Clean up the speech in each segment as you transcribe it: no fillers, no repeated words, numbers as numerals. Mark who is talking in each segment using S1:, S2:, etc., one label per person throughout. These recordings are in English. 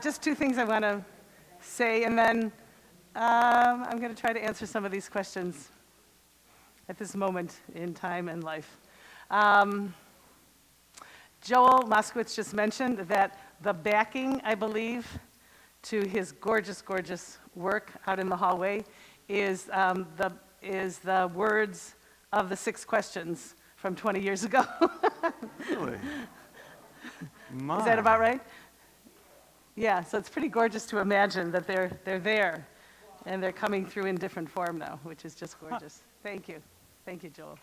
S1: Just two things I want to say, and then I'm going to try to answer some of these questions at this moment in time and life. Joel Moskowitz just mentioned that the backing, I believe, to his gorgeous, gorgeous work out in the hallway is the words of the 6 questions from 20 years ago.
S2: Really?
S1: Is that about right? Yeah, so it's pretty gorgeous to imagine that they're there, and they're coming through in different form now, which is just gorgeous. Thank you. Thank you, Joel.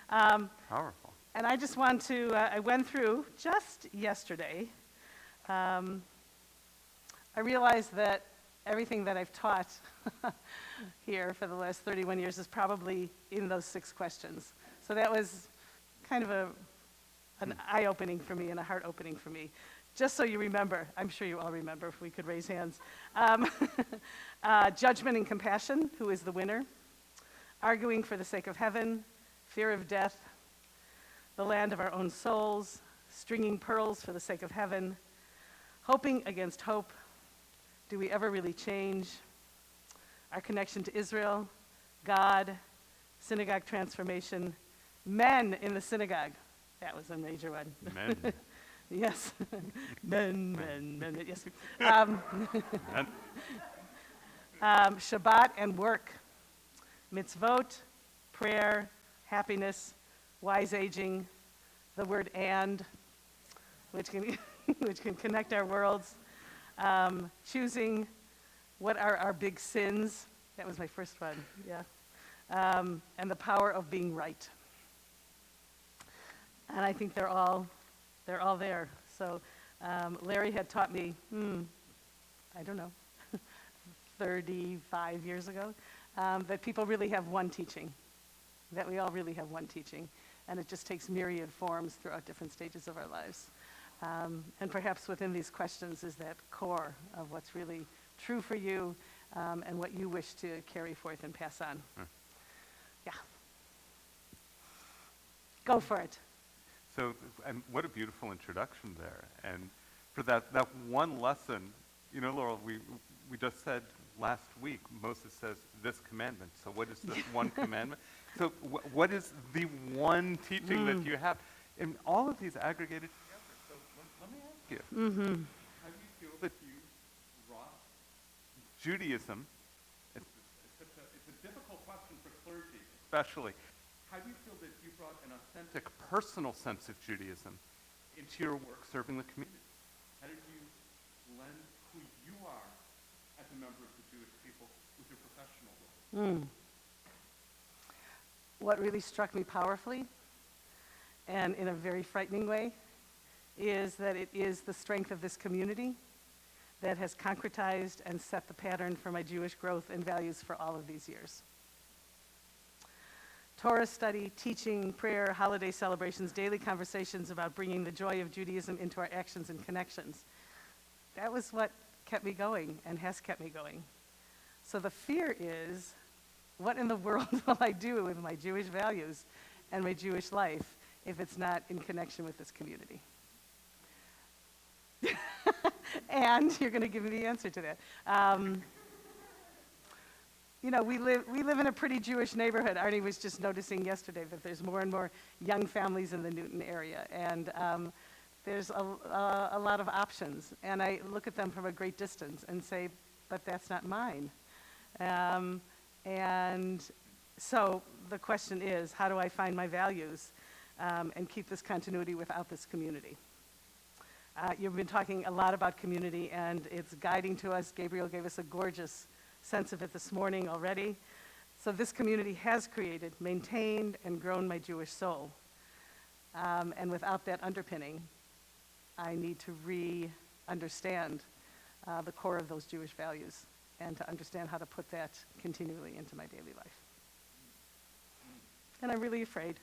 S2: Powerful.
S1: And I just want to, I went through just yesterday, I realized that everything that I've taught here for the last 31 years is probably in those 6 questions. So that was kind of an eye-opening for me and a heart-opening for me. Just so you remember, I'm sure you all remember, if we could raise hands. Judgment and compassion, who is the winner? Arguing for the sake of heaven, fear of death, the land of our own souls, stringing pearls for the sake of heaven, hoping against hope, do we ever really change, our connection to Israel, God, synagogue transformation, men in the synagogue. That was a major one.
S2: Men.
S1: Yes. men, yes. Shabbat and work, mitzvot, prayer, happiness, wise aging, the word and, which can, which can connect our worlds, choosing what are our big sins. That was my first one, yeah. And the power of being right. And I think they're all there. So Larry had taught me, I don't know, 35 years ago, that people really have one teaching, that we all really have one teaching, and it just takes myriad forms throughout different stages of our lives. And perhaps within these questions is that core of what's really true for you and what you wish to carry forth and pass on. Yeah. Go for it.
S2: So, and what a beautiful introduction there. And for that one lesson, you know, Laurel, we just said last week, Moses says this commandment. So what is this one commandment? So what is the one teaching that you have? And all of these aggregated together. So let me ask you, how do you feel that you brought Judaism? It's a difficult question for clergy, especially. How do you feel that you brought an authentic personal sense of Judaism into your work serving the community? How did you blend who you are as a member of the Jewish people with your professional role?
S1: What really struck me powerfully, and in a very frightening way, is that it is the strength of this community that has concretized and set the pattern for my Jewish growth and values for all of these years. Torah study, teaching, prayer, holiday celebrations, daily conversations about bringing the joy of Judaism into our actions and connections. That was what kept me going and has kept me going. So the fear is, what in the world will I do with my Jewish values and my Jewish life if it's not in connection with this community? And you're going to give me the answer to that. You know, we live in a pretty Jewish neighborhood. Arnie was just noticing yesterday that there's more and more young families in the Newton area, and there's a lot of options. And I look at them from a great distance and say, but that's not mine. And so the question is, how do I find my values and keep this continuity without this community? You've been talking a lot about community, and it's guiding to us. Gabriel gave us a gorgeous sense of it this morning already. So this community has created, maintained, and grown my Jewish soul. And without that underpinning, I need to re-understand the core of those Jewish values and to understand how to put that continually into my daily life. And I'm really afraid.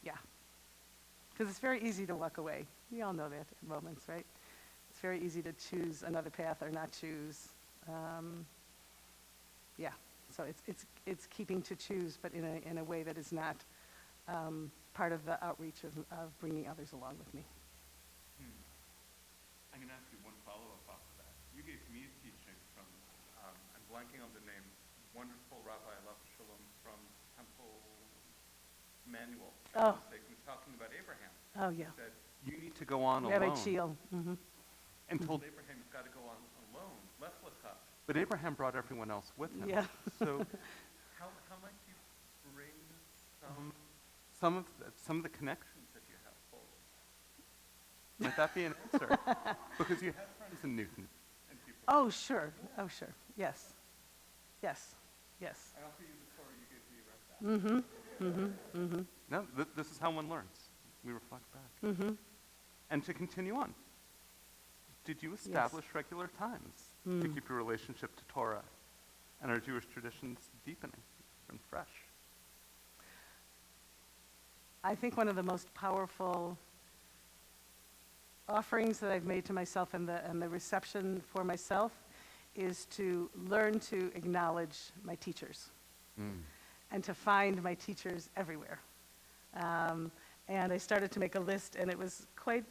S1: Yeah. Because it's very easy to walk away. We all know that at moments, right? It's very easy to choose another path or not choose. Yeah, so it's keeping to choose, but in a way that is not part of the outreach of bringing others along with me.
S2: I'm going to ask you one follow-up blanking on the name, wonderful Rabbi Alav Shalom from Temple Manual.
S1: Oh.
S2: He was talking about Abraham.
S1: Oh, yeah.
S2: He said, you need to go on
S1: Rabbi
S2: alone.
S1: Cheel. Mm-hmm.
S2: And told Abraham, you've got to go on alone. Left lecha. But Abraham brought everyone else with him.
S1: Yeah.
S2: So how might you bring some of the connections that you have forward? Might that be an answer? Because you have friends in Newton. And people.
S1: Oh, sure. Oh, sure. Yes. Yes. Yes.
S2: I offer you the Torah you gave me right back.
S1: Mm-hmm. Mm-hmm. Mm-hmm.
S2: No, this is how one learns. We reflect back.
S1: Mm-hmm.
S2: And to continue on, did you establish regular times to keep your relationship to Torah and our Jewish traditions deepening and fresh?
S1: I think one of the most powerful offerings that I've made to myself and the reception for myself is to learn to acknowledge my teachers and to find my teachers everywhere. And I started to make a list, and it was quite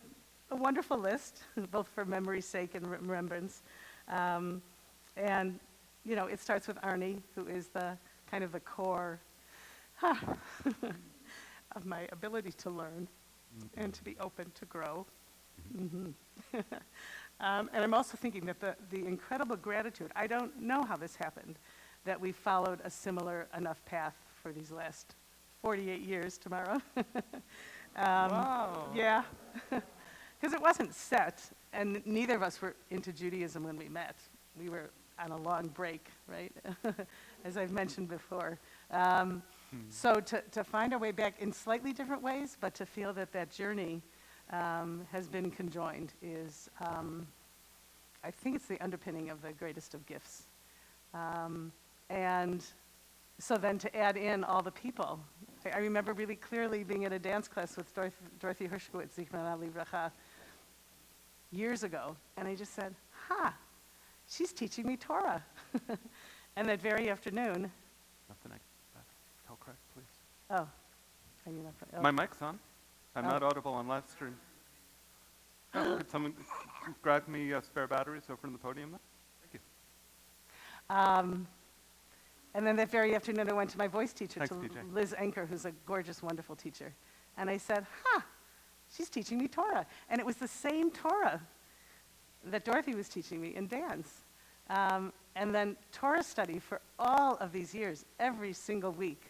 S1: a wonderful list, both for memory's sake and remembrance. And, you know, it starts with Arnie, who is the kind of the core of my ability to learn and to be open to grow. Mm-hmm. And I'm also thinking that the incredible gratitude, I don't know how this happened, that we followed a similar enough path for these last 48 years tomorrow.
S2: Wow.
S1: Yeah, because it wasn't set, and neither of us were into Judaism when we met. We were on a long break, right? As I've mentioned before. So to find our way back in slightly different ways, but to feel that journey has been conjoined is, I think it's the underpinning of the greatest of gifts. And so then to add in all the people. I remember really clearly being at a dance class with Dorothy Hershkowitz, Zichronah Livracha, years ago, and I just said, she's teaching me Torah. And that very afternoon.
S2: Nothing I tell correct, please.
S1: Oh. Are you not, oh.
S2: My mic's on. I'm not audible on live stream. Oh, could someone grab me spare batteries over in the podium then? Thank you.
S1: And then that very afternoon, I went to my voice teacher,
S2: Thanks,
S1: to
S2: PJ.
S1: Liz Enker, who's a gorgeous, wonderful teacher. And I said, she's teaching me Torah. And it was the same Torah that Dorothy was teaching me in dance. And then Torah study for all of these years, every single week,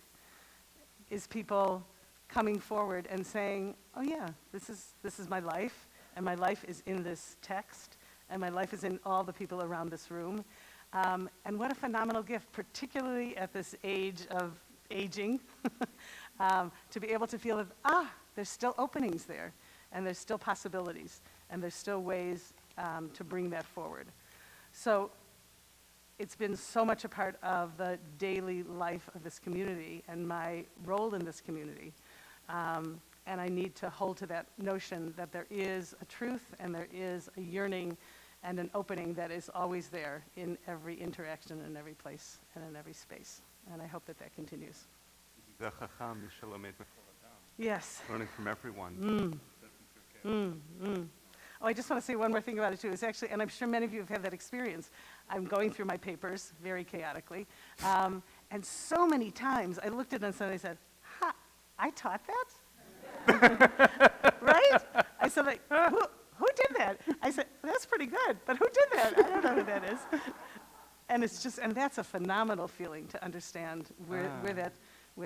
S1: is people coming forward and saying, oh yeah, this is my life, and my life is in this text, and my life is in all the people around this room. And what a phenomenal gift, particularly at this age of aging, to be able to feel that, there's still openings there, and there's still possibilities, and there's still ways to bring that forward. So it's been so much a part of the daily life of this community and my role in this community. And I need to hold to that notion that there is a truth and there is a yearning and an opening that is always there in every interaction, in every place, and in every space. And I hope that continues. Yes.
S2: Learning from everyone.
S1: Oh, I just want to say one more thing about it too. It's actually, and I'm sure many of you have had that experience. I'm going through my papers very chaotically. And so many times I looked at them and I said, I taught that? Right? I said, like, who did that? I said, that's pretty good, but who did that? I don't know who that is. And it's just, and that's a phenomenal feeling to understand where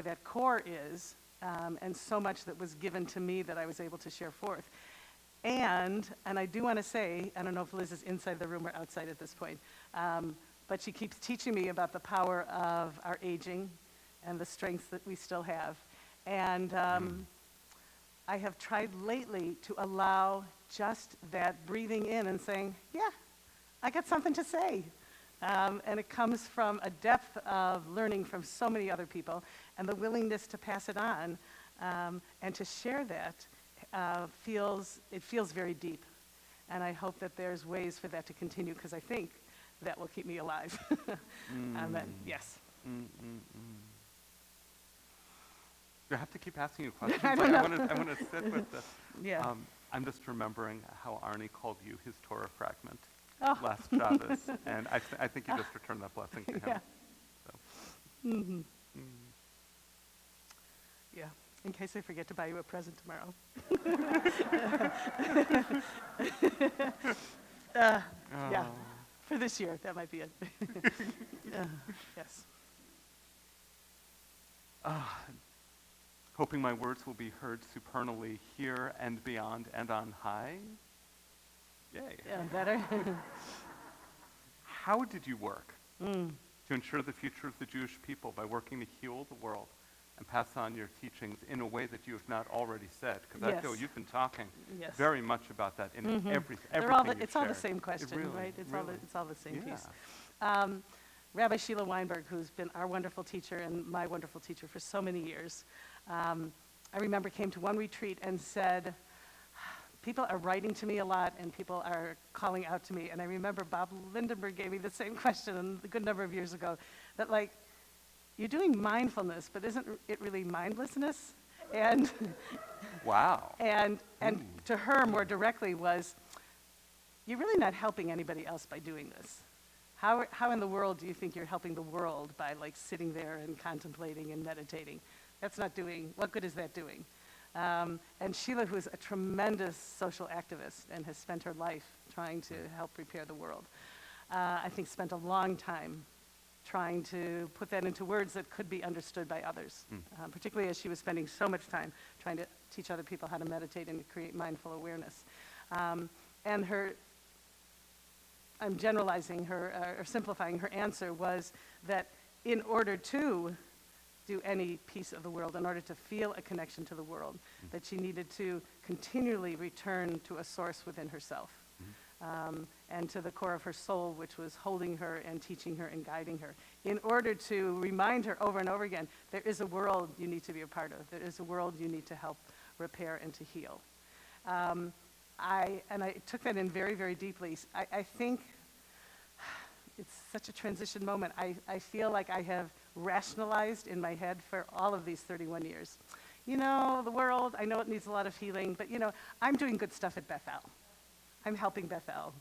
S1: that core is, and so much that was given to me that I was able to share forth. And I do want to say, I don't know if Liz is inside the room or outside at this point, but she keeps teaching me about the power of our aging and the strengths that we still have. And I have tried lately to allow just that breathing in and saying, yeah, I got something to say. And it comes from a depth of learning from so many other people and the willingness to pass it on and to share that feels very deep. And I hope that there's ways for that to continue because I think that will keep me alive. Amen. Yes.
S2: Do I have to keep asking you questions?
S1: I don't know.
S2: I want to sit with this.
S1: Yeah.
S2: I'm just remembering how Arnie called you his Torah fragment.
S1: Oh.
S2: last Shabbos, and I think you just returned that blessing to him.
S1: Yeah.
S2: So,
S1: Mm-hmm.
S2: mm.
S1: Yeah, in case I forget to buy you a present tomorrow. Yeah,
S2: Oh.
S1: for this year, that might be it. Yes.
S2: Ah, hoping my words will be heard supernally here and beyond and on high. Yay.
S1: Yeah, better.
S2: How did you work
S1: Mm.
S2: to ensure the future of the Jewish people by working to heal the world and pass on your teachings in a way that you have not already said? Because I feel
S1: Yes.
S2: you've been talking
S1: Yes.
S2: very much about that in
S1: Mhm.
S2: everything
S1: It's all the
S2: you've
S1: same
S2: shared.
S1: question,
S2: Really,
S1: right?
S2: really.
S1: It's all the same
S2: Yeah.
S1: piece. Rabbi Sheila Weinberg, who's been our wonderful teacher and my wonderful teacher for so many years, I remember came to one retreat and said, people are writing to me a lot and people are calling out to me. And I remember Bob Lindenberg gave me the same question a good number of years ago, that like, you're doing mindfulness, but isn't it really mindlessness? And
S2: Wow.
S1: and
S2: Ooh.
S1: to her more directly was, you're really not helping anybody else by doing this. How in the world do you think you're helping the world by like sitting there and contemplating and meditating? That's not doing, what good is that doing? And Sheila, who's a tremendous social activist and has spent her life trying to help repair the world, I think spent a long time trying to put that into words that could be understood by others, particularly as she was spending so much time trying to teach other people how to meditate and to create mindful awareness. And her, I'm generalizing her, or simplifying her answer, was that in order to do any piece of the world, in order to feel a connection to the world, that she needed to continually return to a source within herself, and to the core of her soul, which was holding her and teaching her and guiding her, in order to remind her over and over again, there is a world you need to be a part of. There is a world you need to help repair and to heal. I took that in very, very deeply. I think it's such a transition moment. I feel like I have rationalized in my head for all of these 31 years. You know, the world, I know it needs a lot of healing, but you know, I'm doing good stuff at Bethel. I'm helping Bethel.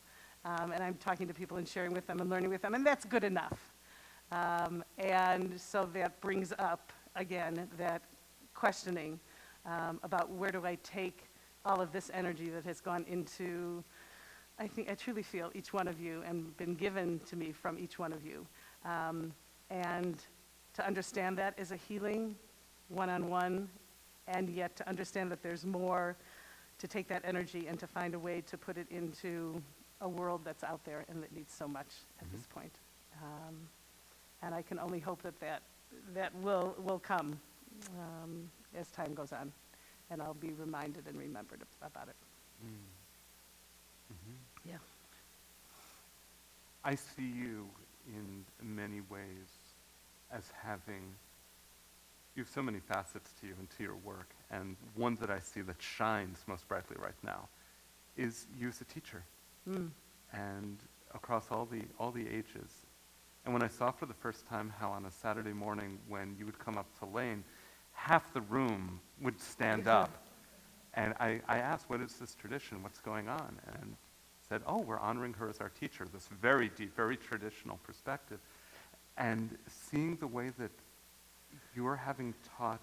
S1: And I'm talking to people and sharing with them and learning with them, and that's good enough. And so that brings up, again, that questioning about where do I take all of this energy that has gone into, I truly feel each one of you and been given to me from each one of you. And to understand that is a healing, one-on-one, and yet to understand that there's more, to take that energy and to find a way to put it into a world that's out there and that needs so much at this point. And I can only hope that will come as time goes on, and I'll be reminded and remembered about it. Yeah.
S2: I see you in many ways as having, you have so many facets to you and to your work, and one that I see that shines most brightly right now is you as a teacher, and across all the ages. And when I saw for the first time how on a Saturday morning when you would come up to Lane, half the room would stand up, and I asked, what is this tradition, what's going on? And said, oh, we're honoring her as our teacher, this very deep, very traditional perspective. And seeing the way that you're having taught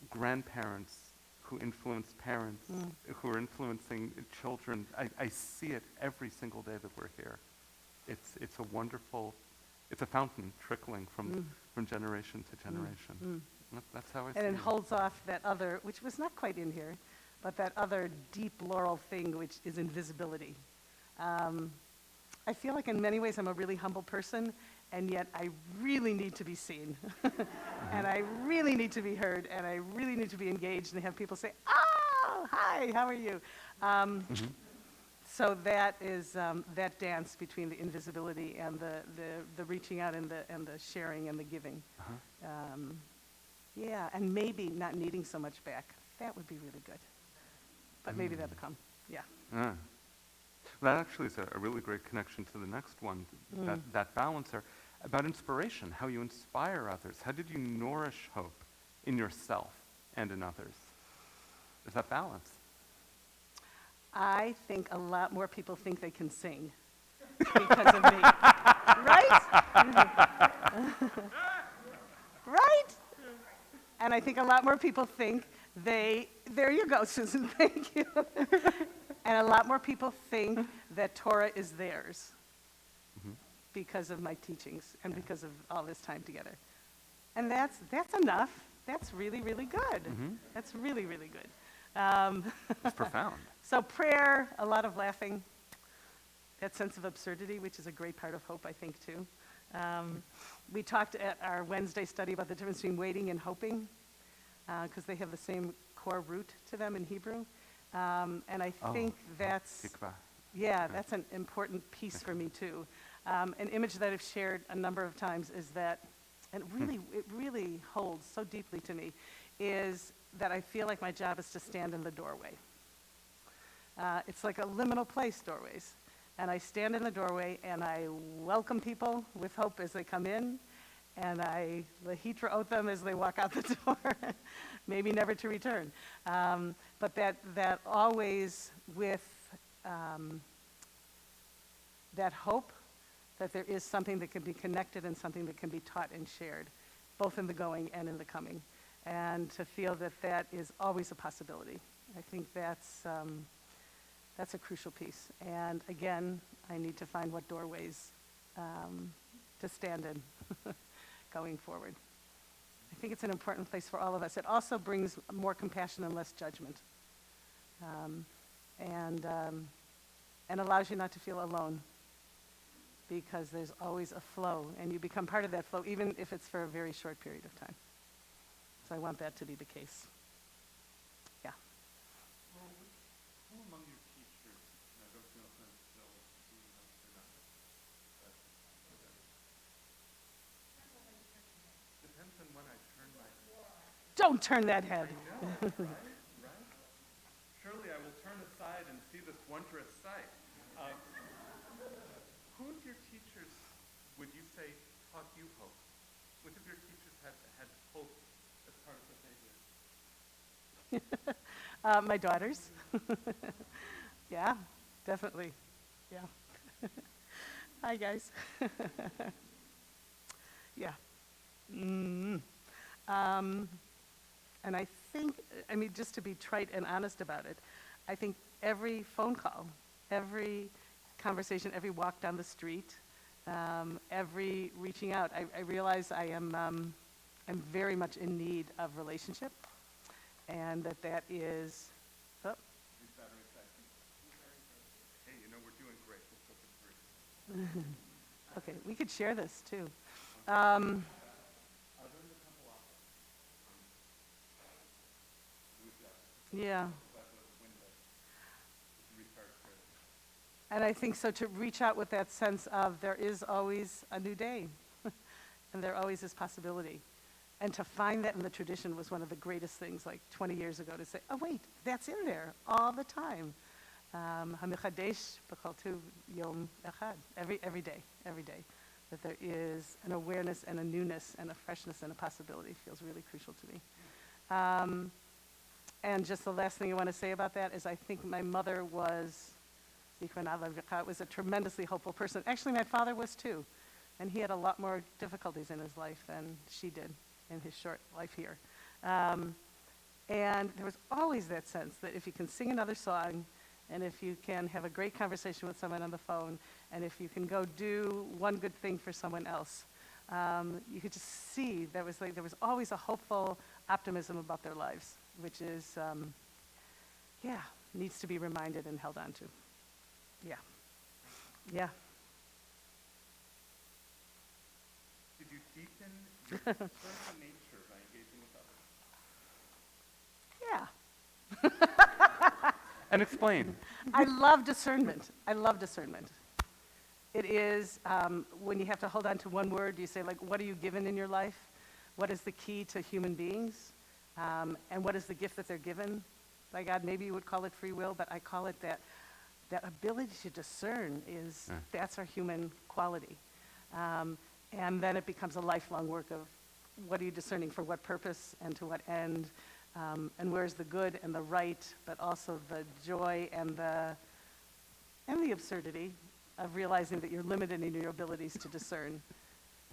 S2: grandparents who influence parents, who are influencing children, I see it every single day that we're here. It's a wonderful, it's a fountain trickling from generation to generation. That's how I see it.
S1: And it holds off that other, which was not quite in here, but that other deep Laurel thing, which is invisibility. I feel like in many ways I'm a really humble person, and yet I really need to be seen. And I really need to be heard, and I really need to be engaged and have people say, oh, hi, how are you? So that is that dance between the invisibility and the reaching out and the sharing and the giving. Yeah, and maybe not needing so much back. That would be really good. But maybe that'll come, yeah.
S2: That actually is a really great connection to the next one, that balancer, about inspiration, how you inspire others. How did you nourish hope in yourself and in others? There's that balance.
S1: I think a lot more people think they can sing because of me. Right? Right? And I think a lot more people think there you go, Susan, thank you. And a lot more people think that Torah is theirs because of my teachings and because of all this time together. And that's enough. That's really, really good. That's really, really good.
S2: It's profound.
S1: So prayer, a lot of laughing, that sense of absurdity, which is a great part of hope, I think, too. We talked at our Wednesday study about the difference between waiting and hoping, because they have the same core root to them in Hebrew. And I think that's,
S2: Tikva.
S1: yeah, that's an important piece for me, too. An image that I've shared a number of times is that, and it really holds so deeply to me, is that I feel like my job is to stand in the doorway. It's like a liminal place, doorways. And I stand in the doorway and I welcome people with hope as they come in, and I lehitraot them as they walk out the door, maybe never to return. But that always with that hope that there is something that can be connected and something that can be taught and shared, both in the going and in the coming. And to feel that that is always a possibility. I think that's a crucial piece. And again, I need to find what doorways to stand in going forward. I think it's an important place for all of us. It also brings more compassion and less judgment. And allows you not to feel alone, because there's always a flow, and you become part of that flow, even if it's for a very short period of time. So I want that to be the case. Yeah.
S2: Who among your teachers, and I don't know if that's still or not, but depends on when I turn my
S1: Don't turn that head.
S2: right? Surely I will turn aside and see this wondrous sight. Who of your teachers would you say taught you hope? Which of your teachers had hope as part of what they did?
S1: My daughters. Yeah, definitely. Yeah. Hi, guys. Yeah. And I think, I mean, just to be trite and honest about it, I think every phone call, every conversation, every walk down the street, every reaching out, I realize I'm very much in need of relationship, and that is, oh,
S2: Hey, you know, we're doing great. Let's go for 3.
S1: okay, we could share this too. Yeah. And I think so, to reach out with that sense of there is always a new day, and there always is possibility. And to find that in the tradition was one of the greatest things, like 20 years ago, to say, oh wait, that's in there all the time. Hamichadesh b'chol yom echad, every day, that there is an awareness and a newness and a freshness and a possibility feels really crucial to me. And just the last thing I want to say about that is I think my mother was a tremendously hopeful person. Actually, my father was too. And he had a lot more difficulties in his life than she did in his short life here. And there was always that sense that if you can sing another song, and if you can have a great conversation with someone on the phone, and if you can go do one good thing for someone else, you could just see there was always a hopeful optimism about their lives, which is, needs to be reminded and held on to. Yeah. Yeah.
S2: Did you deepen your discerning nature by engaging with others?
S1: Yeah.
S2: And explain.
S1: I love discernment. It is, when you have to hold on to one word, you say, like, what are you given in your life? What is the key to human beings? And what is the gift that they're given by God? Maybe you would call it free will, but I call it that ability to discern is, that's our human quality. And then it becomes a lifelong work of what are you discerning for what purpose and to what end, and where's the good and the right, but also the joy and the absurdity of realizing that you're limited in your abilities to discern.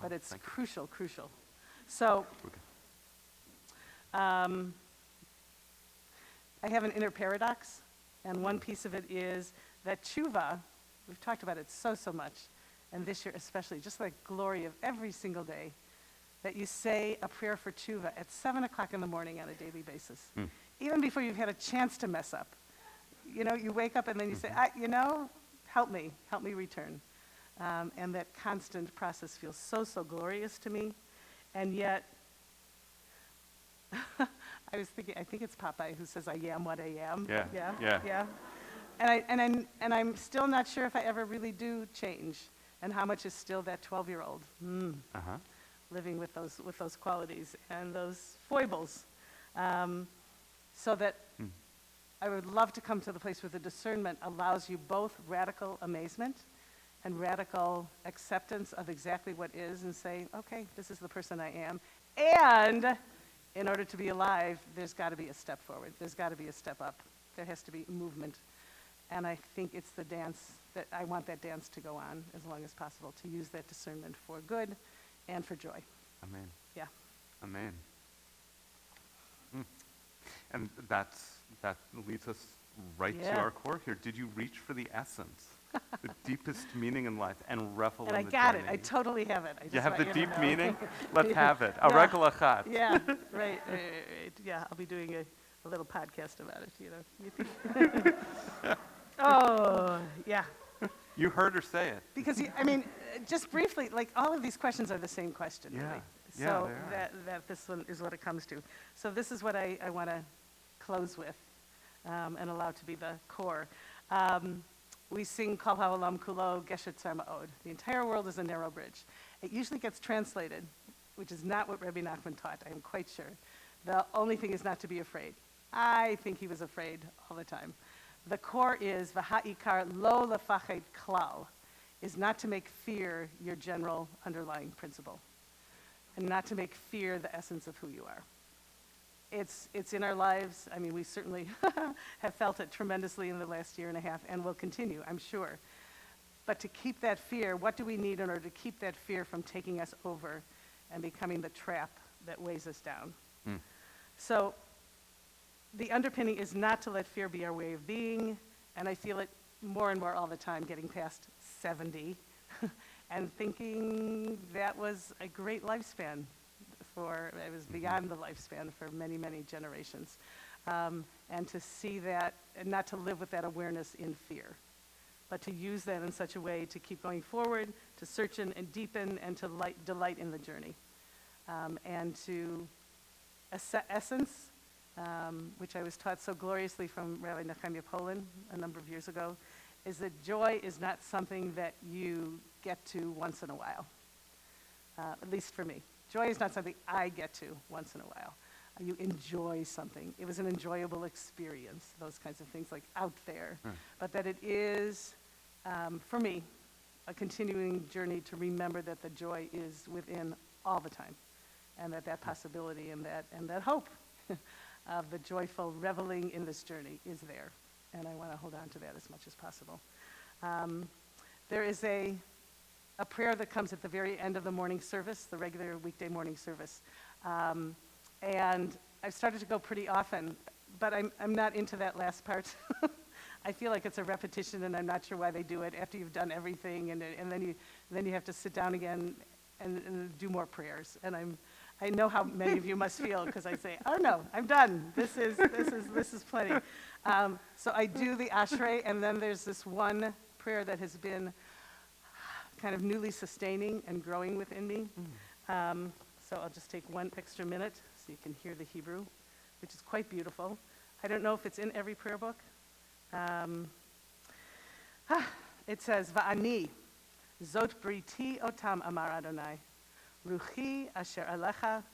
S1: But it's
S2: thank you.
S1: crucial, crucial. So I have an inner paradox, and one piece of it is that tshuva, we've talked about it so much, and this year especially, just like glory of every single day, that you say a prayer for tshuva at 7 o'clock in the morning on a daily basis, even before you've had a chance to mess up. You know, you wake up and then you say, help me return. And that constant process feels so glorious to me, and yet, I was thinking, I think it's Popeye who says, "I am what I am."
S2: Yeah.
S1: And I'm still not sure if I ever really do change, and how much is still that 12-year-old living with those qualities and those foibles, so that I would love to come to the place where the discernment allows you both radical amazement and radical acceptance of exactly what is, and say, okay, this is the person I am, and in order to be alive, there's got to be a step forward. There's got to be a step up. There has to be movement. And I think it's the dance that I want that dance to go on as long as possible, to use that discernment for good and for joy.
S2: Amen.
S1: Yeah.
S2: Amen. And that leads us right to our core here. Did you reach for the essence, the deepest meaning in life, and revel
S1: And
S2: in
S1: I
S2: the
S1: got
S2: journey?
S1: it. I totally have it. I just
S2: You have
S1: want
S2: the
S1: to
S2: deep
S1: know.
S2: meaning? Let's
S1: Yeah.
S2: have it. A
S1: Yeah.
S2: regel achat.
S1: Yeah, right. Yeah, I'll be doing a little podcast about it, you know. Oh, yeah.
S2: You heard her say it.
S1: Because, just briefly, like, all of these questions are the same question, really.
S2: Yeah.
S1: So
S2: Yeah, they are.
S1: that this one is what it comes to. So this is what I want to close with, and allow to be the core. We sing Kol Ha'olam Kulo Gesher Tzar Ma'od. The entire world is a narrow bridge. It usually gets translated, which is not what Rabbi Nachman taught, I am quite sure. The only thing is not to be afraid. I think he was afraid all the time. The core is V'ha'ikar lo lefached klal, is not to make fear your general underlying principle, and not to make fear the essence of who you are. It's in our lives. I mean, we certainly have felt it tremendously in the last year and a half, and will continue, I'm sure. But to keep that fear, what do we need in order to keep that fear from taking us over and becoming the trap that weighs us down? So the underpinning is not to let fear be our way of being, and I feel it more and more all the time, getting past 70, and thinking that was a great lifespan. It was beyond the lifespan for many generations. And to see that, and not to live with that awareness in fear, but to use that in such a way to keep going forward, to search and deepen, and to delight in the journey. And to essence, which I was taught so gloriously from Rabbi Nehemiah Poland a number of years ago, is that joy is not something that you get to once in a while, at least for me. Joy is not something I get to once in a while. You enjoy something. It was an enjoyable experience, those kinds of things, like out there. But that it is, for me, a continuing journey to remember that the joy is within all the time, and that possibility and that hope of the joyful reveling in this journey is there. And I want to hold on to that as much as possible. There is a prayer that comes at the very end of the morning service, the regular weekday morning service. And I've started to go pretty often, but I'm not into that last part. I feel like it's a repetition, and I'm not sure why they do it after you've done everything, and then you have to sit down again and do more prayers. And I know how many of you must feel, because I say, oh no, I'm done. This is plenty. So I do the Ashrei, and then there's this one prayer that has been kind of newly sustaining and growing within me. So I'll just take one extra minute so you can hear the Hebrew, which is quite beautiful. I don't know if it's in every prayer book. It says, Va'ani, zot briti otam amar Adonai, ruchi asher alecha,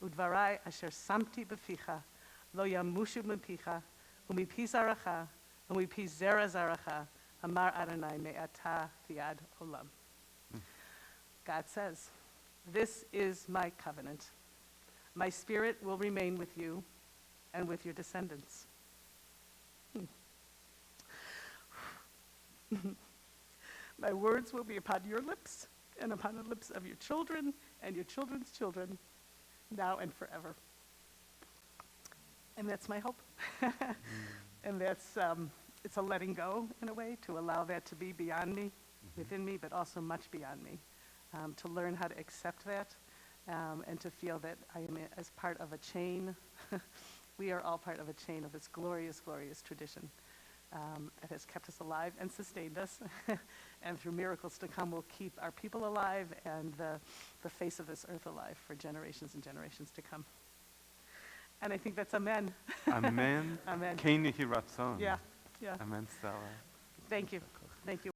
S1: udvarai asher samti beficha, lo yamushu mepicha, umipi zaracha, umipi zera zaracha, amar Adonai me'ata viad olam. God says, this is my covenant. My spirit will remain with you and with your My words will be upon your lips and upon the lips of your children and your children's children, now and forever. And that's my hope. And that's, it's a letting go in a way, to allow that to be beyond me, within me, but also much beyond me. To learn how to accept that, and to feel that I am as part of a chain. We are all part of a chain of this glorious, glorious tradition that has kept us alive and sustained us. And through miracles to come, will keep our people alive and the face of this earth alive for generations and generations to come. And I think that's amen.
S2: Amen.
S1: Amen.
S2: Kein Yehi Ratzon.
S1: Yeah, yeah.
S2: Amen, Stella.
S1: Thank you. Thank you.